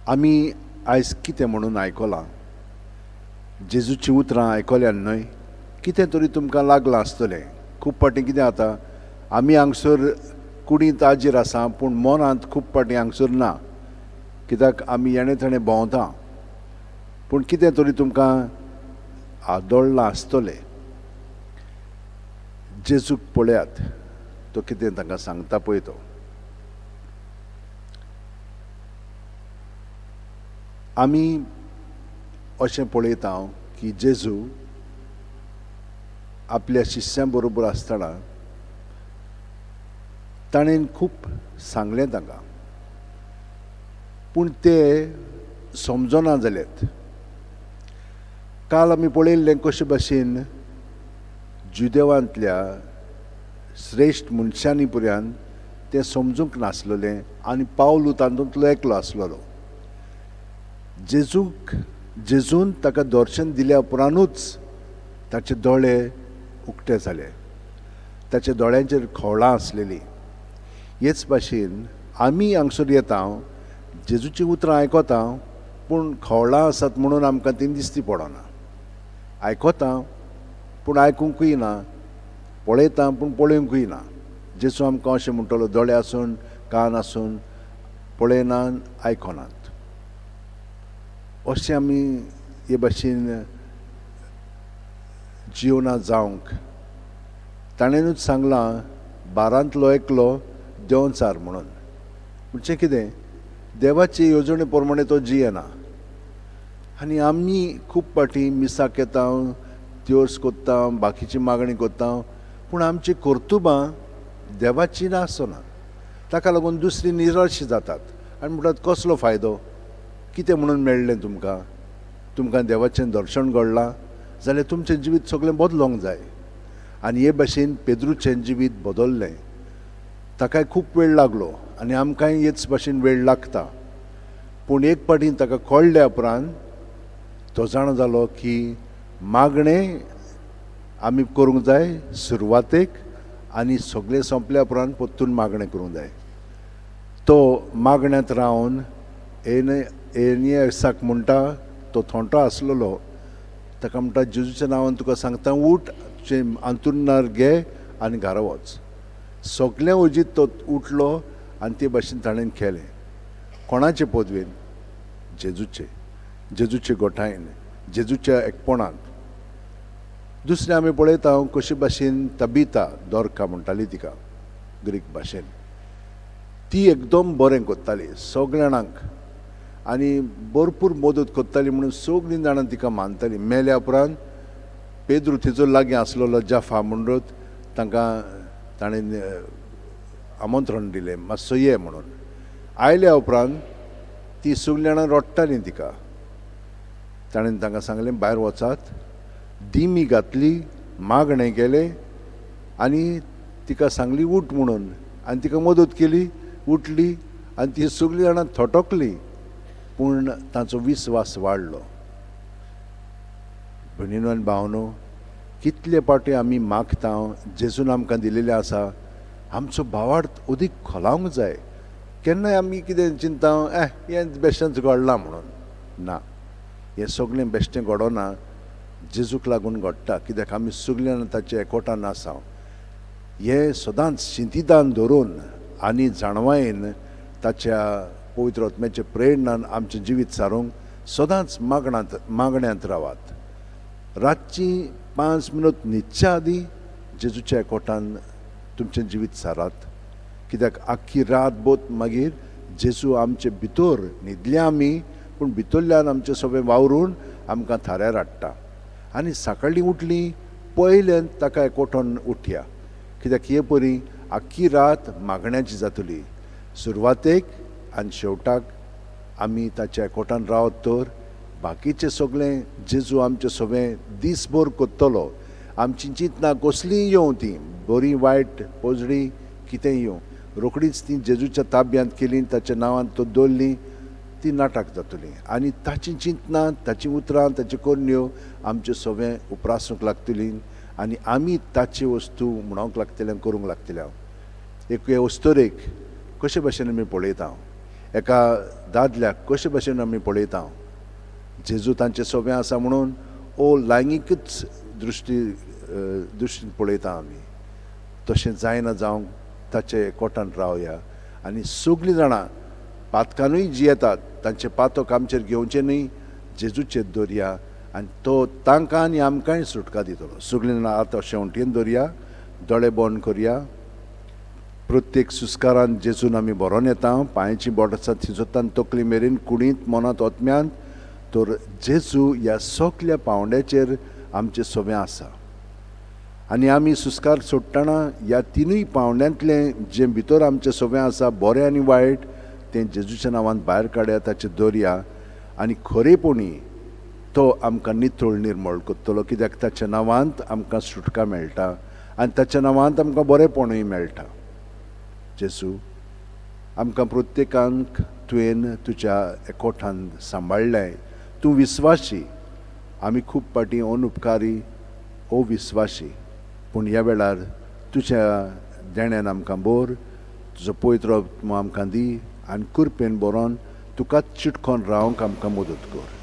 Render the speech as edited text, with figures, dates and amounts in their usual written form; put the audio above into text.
आमी आयज कितें म्हणून आयकलां, जेजूची उतरां आयकल्यान न्हय, कितें तरी तुमकां लागलां आसतलें. खूब पाटी कितें जाता, आमी हांगसर कुडींत आजीर आसा पूण मनांत खूब पाटी हांगसर ना, कित्याक आमी येणे थणे भोंवता. पूण कितें तरी तुमकां आदोळ्ळां आसतलें. जेजूक पळयात, तो कितें तांकां सांगता पळय तो. आमी अशें पळयता की जेजू आपल्या शिश्यां बरोबर आसतना ताणें खूब सांगलें तांकां, पूण ते समजना जालेत. काल आमी पळयल्लें कशे भाशेन जुदेवांतल्या श्रेश्ठ मनशांनी पर्यंत तें समजूंक नासलेलें आनी पावलू तातूंतलो एकलो आसलेलो. जेजून ताका दर्शन दिल्या उपरांतूच ताचे दोळे उक्ते जाले, ताच्या दोळ्यांचेर खवळां आसलेलीं. हेच भाशेन आमी हांगसर येता, जेजूची उतरां आयकता, पूण खवळां आसात म्हणून आमकां ती दिश्टी पडना. आयकता पूण आयकूंकूय ना, पळयता पूण पळोवंकूय ना. जेजू आमकां अशें म्हणटलो, दोळे आसून कान आसून पळयनात, आयकनात. अशें आमी हे भाशेन जिवना जावंक. ताणेनूच सांगलां, बारांतलो एकलो देंवन सार म्हणून. म्हणजे कितें, देवाचे येवजणे प्रमाणे तो जियेना. आनी आमी खूब पाटी मिसाक येता, त्योस कोत्ता, बाकीची मागणी कोत्ता, पूण आमची कर्तुबां देवाची आसना. ताका लागून दुसरी निराशी जातात आनी म्हणटात, कसलो फायदो, कितें म्हणून मेळ्ळें तुमकां देवाचें दर्शन घडलां जाल्यार तुमचें जिवीत सगळें बदलोंक जाय. आनी हे भाशेन पेद्रूचें जिवीत बदल्लें. ताकाय खूब वेळ लागलो आनी आमकांय हेच भाशेन वेळ लागता. पूण एक पाटीन ताका कळ्ळ्या उपरांत तो जाणा जालो की मागणें आमी करूंक जाय सुरवातेक, आनी सगळें सोंपल्या उपरांत परतून मागणें करूंक जाय. तो मागण्यांत रावन एनियसाक म्हणटा, तो थोंटो आसलेलो, ताका म्हणटा, जेजूच्या नांवान तुका सांगता, उठ, अंतुर्नार घे आनी घरा वच. सगळ्या ओजीत तो उठलो आनी ते भाशेन ताणें केलें. कोणाचे पदवेन? जेजूचे गोठायन, जेजूच्या एकपणान. दुसरें आमी पळयता कशे भाशेन तबीता, दोरका म्हणटाली तिका ग्रीक भाशेन, ती एकदम बरें कोत्ताली सगळ्या जाणांक आनी भरपूर मदत कोत्ताली म्हणून सगळीं जाणां तिका मानतालीं. मेल्या उपरांत पेद्रू तिचो लागीं आसलेलो जाफा म्हणून तांकां ताणें आमंत्रण दिलें, मातसो ये म्हणून. आयल्या उपरांत ती सगळीं जाणां रडटालीं तिका. ताणें तांकां सांगलें, भायर वचात. दिमी घातली, मागणें केलें आनी तिका सांगली उठ म्हणून, आनी तिका मदत केली, उठली आनी ती सगळीं जाणां थोटकलीं. पूण ताचो विस्वास वाडलो. भयणीनो आनी भावनो, कितले पाटी आमी मागता, जेजून आमकां दिलेलें आसा, आमचो भावार्थ अदीक खोलावंक जाय. केन्नाय आमी कितें चिंता, हें बेश्टेंच घडलां म्हणून. ना, हें सगळें बेश्टें घडोना, जेजूक लागून घडटा, कित्याक आमी सगळीं जाणां ताचे एकवटान आसा. हें सदांच चिंतितान धरून आनी जाणवायेन ताच्या पवित्र आत्म्याचे प्रेरणान आमचें जिवीत सारूंक सदांच मागण्यांत रावात. रातची 5 मिनट न्हिदच्या आदीं जेजूच्या एकवटान तुमचें जिवीत सारात. कित्याक आख्खी रात बोत मागीर जेजू आमचे भितर न्हिदल्या आमी, पूण भितरल्यान आमचें सगळें वावरून आमकां थाऱ्यार हाडटा. आनी सकाळीं उठलीं पयलें ताका एकवटान उठया, कित्याक हे परी आख्खी रात मागण्याची जातली. सुरवातेक आनी शेवटाक आमी ताच्या एकवटान रावत तर बाकीचें सगळें जेजू आमचें सगळें दीसभर कोत्तलो. आमची चिंतना कसलीय येवं, ती बरी वायट पोजडी कितेंय येवं, रोखडीच ती जेजूच्या ताब्यांत केली, ताच्या नांवान तो दवरली, ती नाटक जातली. आनी ताची चिंतना, ताची उतरां, ताच्यो कोन्यो आमचें सगळें उपरासूंक लागतलीं आनी आमी ताची वस्तू म्हणूंक लागतलें, करूंक लागतलें. एक हे वस्तोरेक कशे भाशेन आमी पळयता, एका दादल्याक कशे भशेन आमी पळयता जेजू तांचे सोबे आसा म्हणून ओ लैंगिकच दृश्टीन पळयता आमी तशें जायना जावंक ताचे एकवटान रावया आनी सगळीं जाणां पातकानूय जियेतात तांचे पातक आमचेर घेवचे न्ही जेजूचेर दवरया आनी तो तांकां आनी आमकांय सुटका दितलो सगळीं जाणां आतां शेवटेन दवरया दोळे बंद करया प्रत्येक सुस्कारान जेजून आमी बरोवन येता पांयाची बोट आसा थिजोतान तकली मेरेन कुडींत मनांत ओतम्यांत तर जेजू ह्या सगल्या पावंड्याचेर आमचे सोबे आसा आनी आमी सुस्कार सोडटना ह्या तिनूय पावंड्यांतलें जें भितर आमचे सोबे आसा बरें आनी वायट तें जेजूच्या नांवान भायर काडया ताचेर दवरया आनी खरेपणी तो आमकां नितळ निर्मळ करतलो कित्याक ताच्या नांवांत आमकां सुटका मेळटा आनी ताच्या नांवांत आमकां बरेंपणूय मेळटा जेजू आमकां प्रत्येकांक तुवें तुज्या एकवटान सांबाळ्ळें तूं विस्वाशी आमी खूब पाटी अनउपकारी अविस्वाशी पूण ह्या वेळार तुज्या देण्यान आमकां बोर तुजो पवित्र आत्मो आमकां दी आनी कृपेन बरोवन तुकाच चिटकोन रावंक आमकां मदत कर